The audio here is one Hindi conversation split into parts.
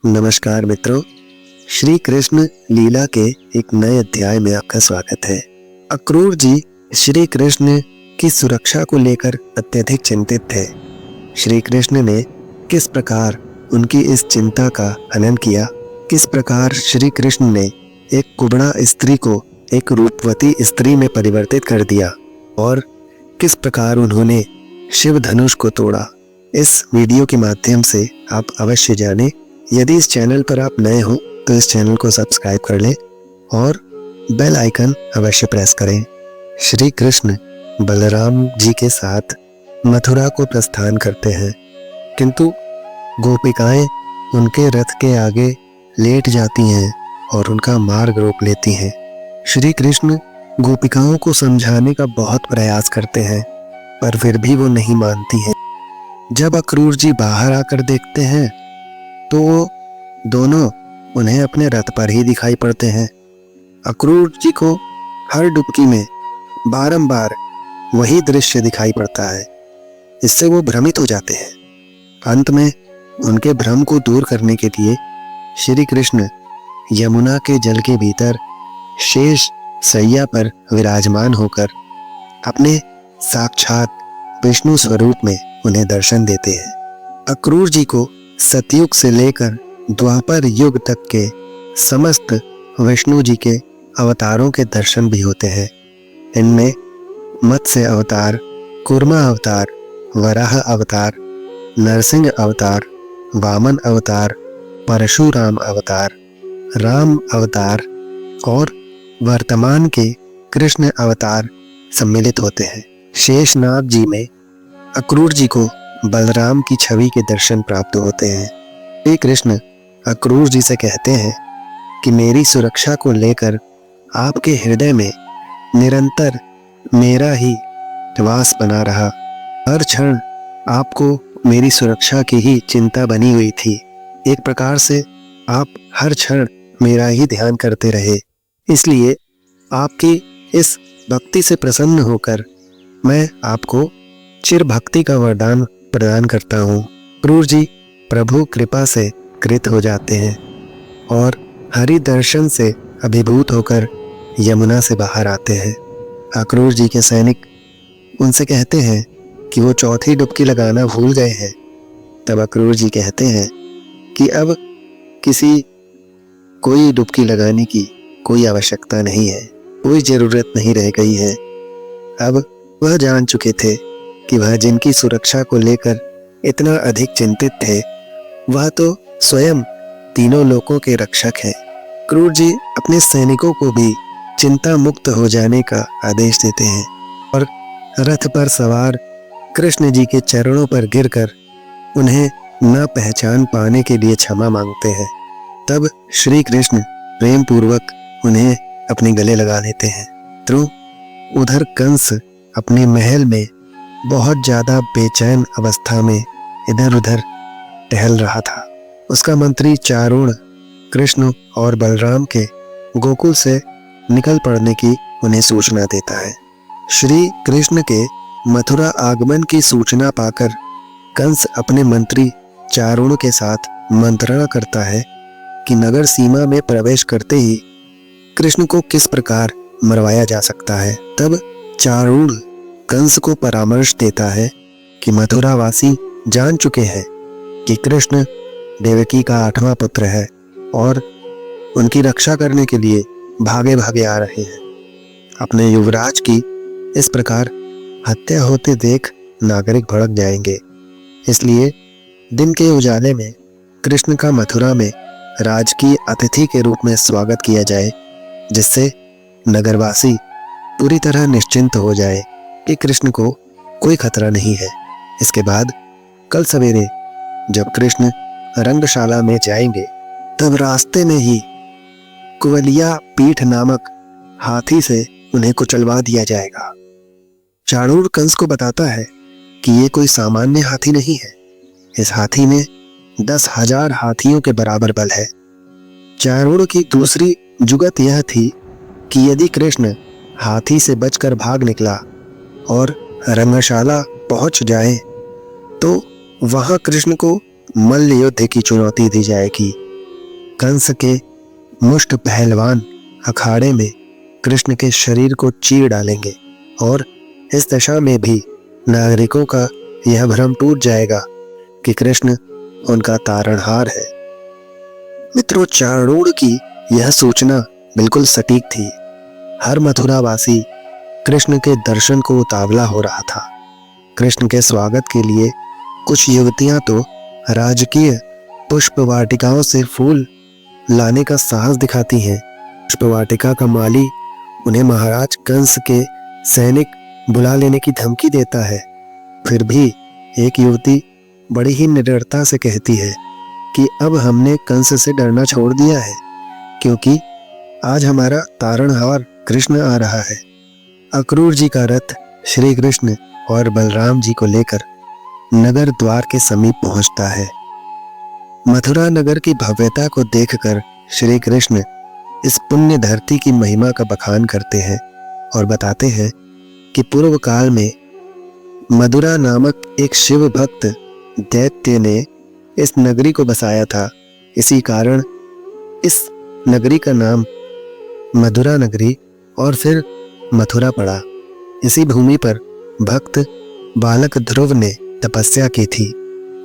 नमस्कार मित्रों, श्री कृष्ण लीला के एक नए अध्याय में आपका स्वागत है। अक्रूर जी श्री कृष्ण की सुरक्षा को लेकर अत्यधिक चिंतित थे। श्री कृष्ण ने किस प्रकार उनकी इस चिंता का हनन किया, किस प्रकार श्री कृष्ण ने एक कुबड़ा स्त्री को एक रूपवती स्त्री में परिवर्तित कर दिया और किस प्रकार उन्होंने शिव धनुष को तोड़ा, इस वीडियो के माध्यम से आप अवश्य जानें। यदि इस चैनल पर आप नए हो तो इस चैनल को सब्सक्राइब कर लें और बेल आइकन अवश्य प्रेस करें। श्री कृष्ण बलराम जी के साथ मथुरा को प्रस्थान करते हैं, किंतु गोपिकाएं उनके रथ के आगे लेट जाती हैं और उनका मार्ग रोक लेती हैं। श्री कृष्ण गोपिकाओं को समझाने का बहुत प्रयास करते हैं, पर फिर भी वो नहीं मानती हैं। जब अक्रूर जी बाहर आकर देखते हैं तो वो दोनों उन्हें अपने रथ पर ही दिखाई पड़ते हैं। अक्रूर जी को हर डुबकी में बारंबार वही दृश्य दिखाई पड़ता है। इससे वो भ्रमित हो जाते हैं। अंत में उनके भ्रम को दूर करने के लिए श्री कृष्ण यमुना के जल के भीतर शेष सैया पर विराजमान होकर अपने साक्षात विष्णु स्वरूप में उन्हें दर्शन देते हैं। अक्रूर जी को सतयुग से लेकर द्वापर युग तक के समस्त विष्णु जी के अवतारों के दर्शन भी होते हैं। इनमें मत्स्य अवतार, कूर्मा अवतार, वराह अवतार, नरसिंह अवतार, वामन अवतार, परशुराम अवतार, राम अवतार और वर्तमान के कृष्ण अवतार सम्मिलित होते हैं। शेषनाग जी में अक्रूर जी को बलराम की छवि के दर्शन प्राप्त होते हैं। श्री कृष्ण अक्रूर जी से कहते हैं कि मेरी सुरक्षा को लेकर आपके हृदय में निरंतर मेरा ही वास बना रहा। हर क्षण आपको मेरी सुरक्षा की ही चिंता बनी हुई थी। एक प्रकार से आप हर क्षण मेरा ही ध्यान करते रहे। इसलिए आपकी इस भक्ति से प्रसन्न होकर मैं आपको चिर भक्ति का वरदान प्रदान करता हूँ। अक्रूर जी प्रभु कृपा से कृत हो जाते हैं और हरि दर्शन से अभिभूत होकर यमुना से बाहर आते हैं। अक्रूर जी के सैनिक उनसे कहते हैं कि वो चौथी डुबकी लगाना भूल गए हैं। तब अक्रूर जी कहते हैं कि अब कोई डुबकी लगाने की कोई आवश्यकता नहीं है, कोई ज़रूरत नहीं रह गई है। अब वह जान चुके थे कि वह जिनकी सुरक्षा को लेकर इतना अधिक चिंतित थे, वह तो स्वयं तीनों लोकों के रक्षक हैं। अक्रूर जी अपने सैनिकों को भी चिंता मुक्त हो जाने का आदेश देते हैं और रथ पर सवार कृष्ण जी के चरणों पर गिरकर उन्हें न पहचान पाने के लिए क्षमा मांगते हैं। तब श्री कृष्ण प्रेम पूर्वक उन्हें अपने गले लगा लेते हैं। तो उधर कंस अपने महल में बहुत ज़्यादा बेचैन अवस्था में इधर उधर टहल रहा था। उसका मंत्री चारुण कृष्ण और बलराम के गोकुल से निकल पड़ने की उन्हें सूचना देता है। श्री कृष्ण के मथुरा आगमन की सूचना पाकर कंस अपने मंत्री चारुण के साथ मंत्रणा करता है कि नगर सीमा में प्रवेश करते ही कृष्ण को किस प्रकार मरवाया जा सकता है। तब चारुण कंस को परामर्श देता है कि मथुरावासी जान चुके हैं कि कृष्ण देवकी का 8वां पुत्र है और उनकी रक्षा करने के लिए भागे भागे आ रहे हैं। अपने युवराज की इस प्रकार हत्या होते देख नागरिक भड़क जाएंगे। इसलिए दिन के उजाले में कृष्ण का मथुरा में राजकीय अतिथि के रूप में स्वागत किया जाए, जिससे नगरवासी पूरी तरह निश्चिंत हो जाए कि कृष्ण को कोई खतरा नहीं है। इसके बाद कल सवेरे जब कृष्ण रंगशाला में जाएंगे, तब रास्ते में ही कुवलिया पीठ नामक हाथी से उन्हें कुचलवा दिया जाएगा। चाणूर कंस को बताता है कि ये कोई सामान्य हाथी नहीं है। इस हाथी में 10,000 हाथियों के बराबर बल है। चाणूर की दूसरी जुगत यह थी कि यदि कृष्ण हाथी से बचकर भाग निकला और रंगशाला पहुंच जाए तो वहां कृष्ण को मल्ल युद्ध की चुनौती दी जाएगी कंस के मुष्ट पहलवान अखाड़े में कृष्ण के शरीर को चीर डालेंगे और इस दशा में भी नागरिकों का यह भ्रम टूट जाएगा कि कृष्ण उनका तारणहार है। मित्रों, चाणूर की यह सूचना बिल्कुल सटीक थी। हर मथुरावासी कृष्ण के दर्शन को उतावला हो रहा था। कृष्ण के स्वागत के लिए कुछ युवतियां तो राजकीय पुष्प वाटिकाओं से फूल लाने का साहस दिखाती हैं। पुष्प वाटिका का माली उन्हें महाराज कंस के सैनिक बुला लेने की धमकी देता है। फिर भी एक युवती बड़ी ही निडरता से कहती है कि अब हमने कंस से डरना छोड़ दिया है, क्योंकि आज हमारा तारणहार कृष्ण आ रहा है। अक्रूर जी का रथ श्री कृष्ण और बलराम जी को लेकर नगर द्वार के समीप पहुंचता है। मथुरा नगर की भव्यता को देखकर श्री कृष्ण इस पुण्य धरती की महिमा का बखान करते हैं और बताते हैं कि पूर्व काल में मधुरा नामक एक शिव भक्त दैत्य ने इस नगरी को बसाया था। इसी कारण इस नगरी का नाम मधुरा नगरी और फिर मथुरा पड़ा। इसी भूमि पर भक्त बालक ध्रुव ने तपस्या की थी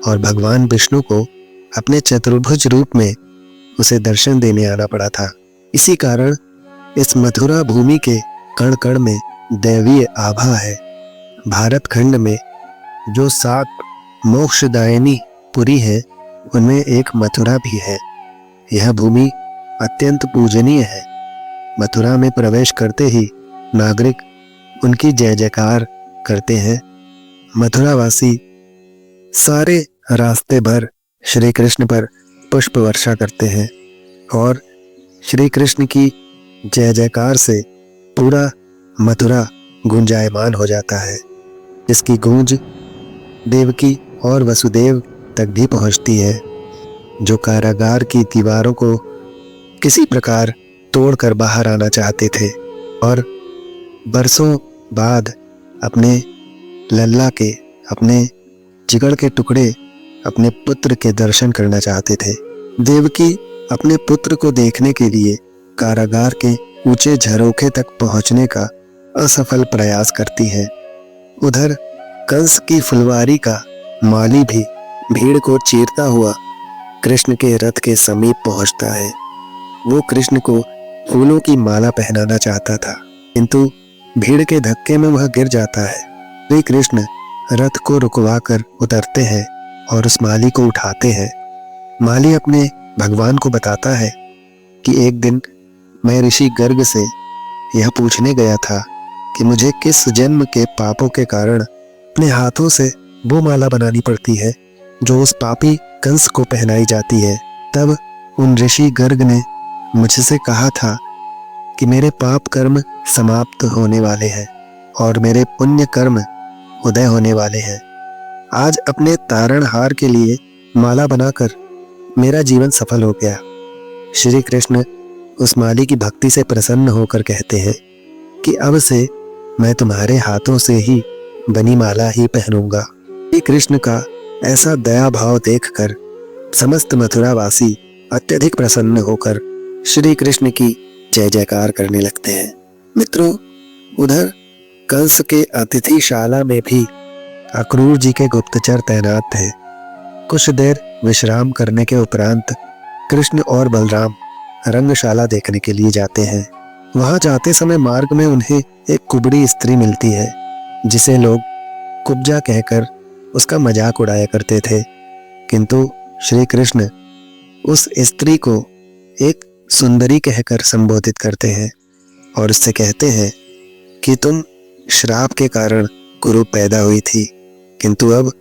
और भगवान विष्णु को अपने चतुर्भुज रूप में उसे दर्शन देने आना पड़ा था। इसी कारण इस मथुरा भूमि के कण कण में दैवीय आभा है। भारत खंड में जो 7 मोक्षदायिनी पुरी है, उनमें एक मथुरा भी है। यह भूमि अत्यंत पूजनीय है। मथुरा में प्रवेश करते ही नागरिक उनकी जय जयकार करते हैं। मथुरावासी सारे रास्ते भर श्री कृष्ण पर पुष्प वर्षा करते हैं और श्री कृष्ण की जय जयकार से पूरा मथुरा गुंजायमान हो जाता है, जिसकी गूंज देवकी और वसुदेव तक भी पहुंचती है, जो कारागार की दीवारों को किसी प्रकार तोड़कर बाहर आना चाहते थे और बरसों बाद अपने लल्ला के, अपने जिगर के टुकड़े, अपने पुत्र के दर्शन करना चाहते थे। देवकी अपने पुत्र को देखने के लिए कारागार के ऊंचे झरोखे तक पहुंचने का असफल प्रयास करती है। उधर कंस की फुलवारी का माली भी भीड़ को चीरता हुआ कृष्ण के रथ के समीप पहुंचता है। वो कृष्ण को फूलों की माला पहनाना चाहता था, किंतु भीड़ के धक्के में वह गिर जाता है। श्री कृष्ण रथ को रुकवाकर उतरते हैं और उस माली को उठाते हैं। माली अपने भगवान को बताता है कि एक दिन मैं ऋषि गर्ग से यह पूछने गया था कि मुझे किस जन्म के पापों के कारण अपने हाथों से वो माला बनानी पड़ती है जो उस पापी कंस को पहनाई जाती है। तब उन ऋषि गर्ग ने मुझसे कहा था कि मेरे पाप कर्म समाप्त होने वाले हैं और मेरे पुण्य कर्म उदय होने वाले हैं। आज अपने तारणहार के लिए माला बनाकर मेरा जीवन सफल हो गया। श्री कृष्ण उस माली की भक्ति से प्रसन्न होकर कहते हैं कि अब से मैं तुम्हारे हाथों से ही बनी माला ही पहनूंगा। श्री कृष्ण का ऐसा दया भाव देखकर समस्त मथुरावासी अत्यधिक प्रसन्न होकर श्री कृष्ण की जय जयकार करने लगते हैं। मित्रों, उधर कंस के अतिथिशाला में भी अक्रूर जी के गुप्तचर तैनात थे। कुछ देर विश्राम करने के उपरांत कृष्ण और बलराम रंगशाला देखने के लिए जाते हैं। वहां जाते समय मार्ग में उन्हें एक कुबड़ी स्त्री मिलती है, जिसे लोग कुब्जा कहकर उसका मजाक उड़ाया करते थे, किंतु श्री कृष्ण उस स्त्री को एक सुंदरी कहकर संबोधित करते हैं और उससे कहते हैं कि तुम श्राप के कारण कुरूप पैदा हुई थी, किंतु अब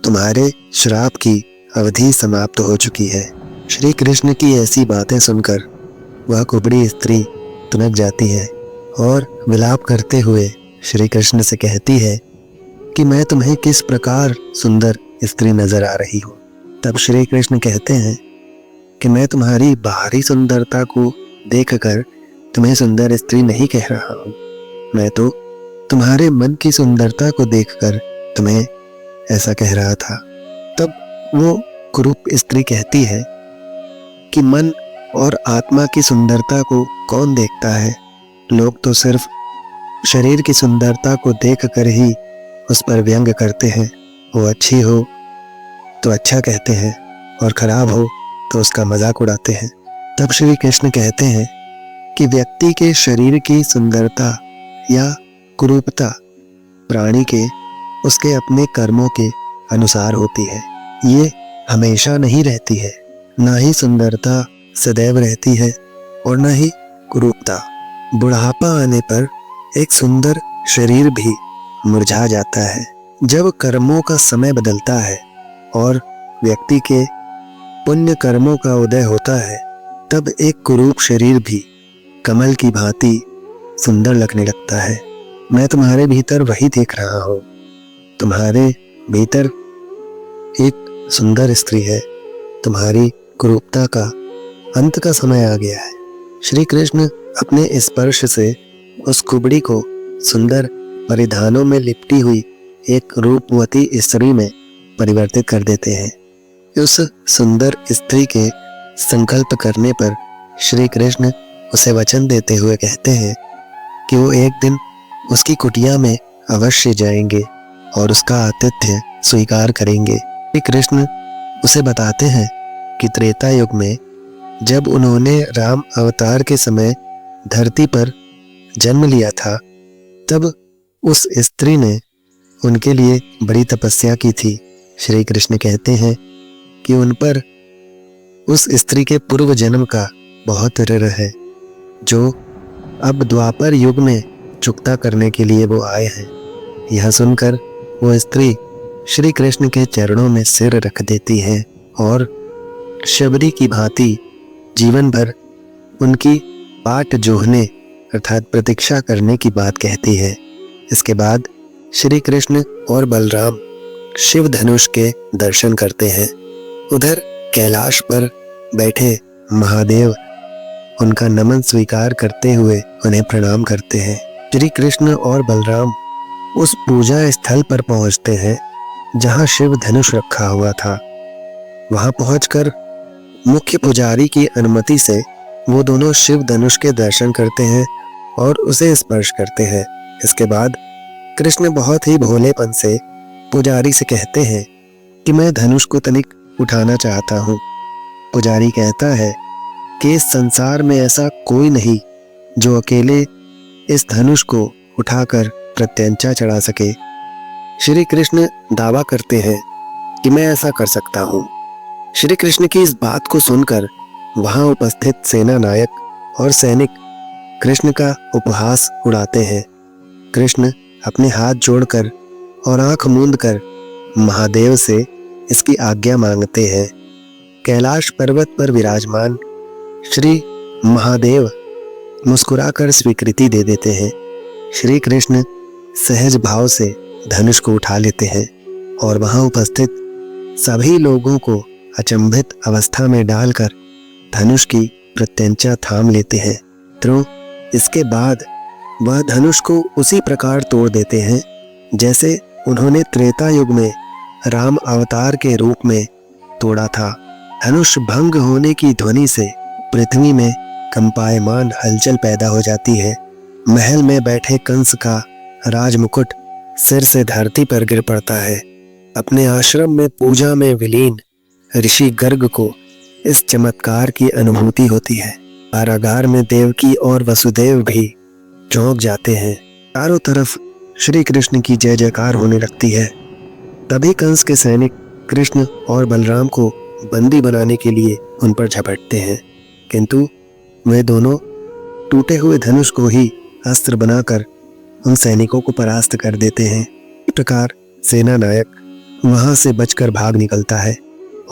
तुम्हारे श्राप की अवधि समाप्त हो चुकी है। श्री कृष्ण की ऐसी बातें सुनकर वह कुबड़ी स्त्री तुनक जाती है और विलाप करते हुए श्री कृष्ण से कहती है कि मैं तुम्हें किस प्रकार सुंदर स्त्री नजर आ रही हूँ। तब श्री कृष्ण कहते हैं कि मैं तुम्हारी बाहरी सुंदरता को देखकर तुम्हें सुंदर स्त्री नहीं कह रहा हूँ, मैं तो तुम्हारे मन की सुंदरता को देखकर तुम्हें ऐसा कह रहा था। तब वो कुरूप स्त्री कहती है कि मन और आत्मा की सुंदरता को कौन देखता है? लोग तो सिर्फ शरीर की सुंदरता को देखकर ही उस पर व्यंग करते हैं। वो अच्छी हो तो अच्छा कहते हैं और खराब हो तो उसका मजाक उड़ाते हैं। तब श्री कृष्ण कहते हैं कि व्यक्ति के शरीर की सुंदरता या कुरूपता प्राणी के उसके अपने कर्मों के अनुसार होती है। ये हमेशा नहीं रहती है। ना ही सुंदरता सदैव रहती है और न ही कुरूपता। बुढ़ापा आने पर एक सुंदर शरीर भी मुरझा जाता है। जब कर्मों का समय बदलता है और व्यक्ति के पुण्य कर्मों का उदय होता है, तब एक कुरूप शरीर भी कमल की भांति सुंदर लगने लगता है। मैं तुम्हारे भीतर वही देख रहा हूँ। तुम्हारे भीतर एक सुंदर स्त्री है। तुम्हारी कुरूपता का अंत का समय आ गया है। श्री कृष्ण अपने स्पर्श से उस कुबड़ी को सुंदर परिधानों में लिपटी हुई एक रूपवती स्त्री में परिवर्तित कर देते हैं। उस सुंदर स्त्री के संकल्प करने पर श्री कृष्ण उसे वचन देते हुए कहते हैं कि वो एक दिन उसकी कुटिया में अवश्य जाएंगे और उसका आतिथ्य स्वीकार करेंगे। श्री कृष्ण उसे बताते हैं कि त्रेता युग में जब उन्होंने राम अवतार के समय धरती पर जन्म लिया था, तब उस स्त्री ने उनके लिए बड़ी तपस्या की थी। श्री कृष्ण कहते हैं कि उन पर उस स्त्री के पूर्व जन्म का बहुत ऋण है, जो अब द्वापर युग में चुकता करने के लिए वो आए हैं। यह सुनकर वो स्त्री श्री कृष्ण के चरणों में सिर रख देती है और शबरी की भांति जीवन भर उनकी बाट जोहने अर्थात प्रतीक्षा करने की बात कहती है। इसके बाद श्री कृष्ण और बलराम शिव धनुष के दर्शन करते हैं। उधर कैलाश पर बैठे महादेव उनका नमन स्वीकार करते हुए उन्हें प्रणाम करते हैं। श्री कृष्ण और बलराम उस पूजा स्थल पर पहुंचते हैं जहां शिव धनुष रखा हुआ था। वहां पहुंचकर मुख्य पुजारी की अनुमति से वो दोनों शिव धनुष के दर्शन करते हैं और उसे स्पर्श करते हैं। इसके बाद कृष्ण बहुत ही भोलेपन से पुजारी से कहते हैं कि मैं धनुष को तनिक उठाना चाहता हूँ। पुजारी कहता है कि इस संसार में ऐसा कोई नहीं जो अकेले इस धनुष को उठाकर प्रत्यंचा चढ़ा सके। श्री कृष्ण दावा करते हैं कि मैं ऐसा कर सकता हूँ। श्री कृष्ण की इस बात को सुनकर वहां उपस्थित सेना नायक और सैनिक कृष्ण का उपहास उड़ाते हैं। कृष्ण अपने हाथ जोड़कर और आंख मूंद कर महादेव से इसकी आज्ञा मांगते हैं। कैलाश पर्वत पर विराजमान श्री महादेव मुस्कुराकर स्वीकृति दे देते हैं। श्री कृष्ण सहज भाव से धनुष को उठा लेते हैं और वहां उपस्थित सभी लोगों को अचंभित अवस्था में डालकर धनुष की प्रत्यंचा थाम लेते हैं। तो इसके बाद वह धनुष को उसी प्रकार तोड़ देते हैं जैसे उन्होंने त्रेता युग में राम अवतार के रूप में तोड़ा था। धनुष भंग होने की ध्वनि से पृथ्वी में कंपायमान हलचल पैदा हो जाती है। महल में बैठे कंस का राजमुकुट सिर से धरती पर गिर पड़ता है। अपने आश्रम में पूजा में विलीन ऋषि गर्ग को इस चमत्कार की अनुभूति होती है। कारागार में देवकी और वसुदेव भी चौंक जाते हैं। चारों तरफ श्री कृष्ण की जय जयकार होने लगती है। तभी कंस के सैनिक कृष्ण और बलराम को बंदी बनाने के लिए उन पर झपटते हैं, किंतु वे दोनों टूटे हुए धनुष को ही अस्त्र बनाकर उन सैनिकों को परास्त कर देते हैं। इस प्रकार सेना नायक वहां से बचकर भाग निकलता है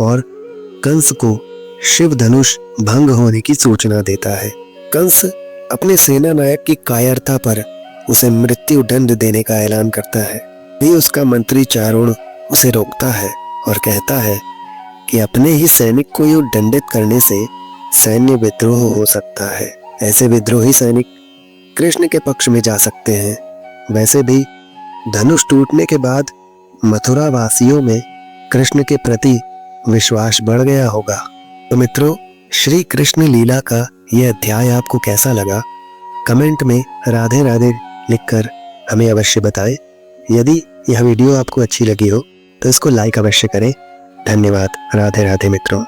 और कंस को शिव धनुष भंग होने की सूचना देता है। कंस अपने सेना नायक की कायरता पर उसे मृत्यु दंड देने का ऐलान करता है। भी उसका मंत्री चारुण उसे रोकता है और कहता है कि अपने ही सैनिक को यूं दंडित करने से सैन्य विद्रोह हो सकता है। ऐसे विद्रोही सैनिक कृष्ण के पक्ष में जा सकते हैं। वैसे भी धनुष टूटने के बाद मथुरा वासियों में कृष्ण के प्रति विश्वास बढ़ गया होगा। तो मित्रों, श्री कृष्ण लीला का यह अध्याय आपको कैसा लगा, कमेंट में राधे राधे लिखकर हमें अवश्य बताएं। यदि यह वीडियो आपको अच्छी लगी हो तो इसको लाइक अवश्य करें। धन्यवाद। राधे राधे मित्रों।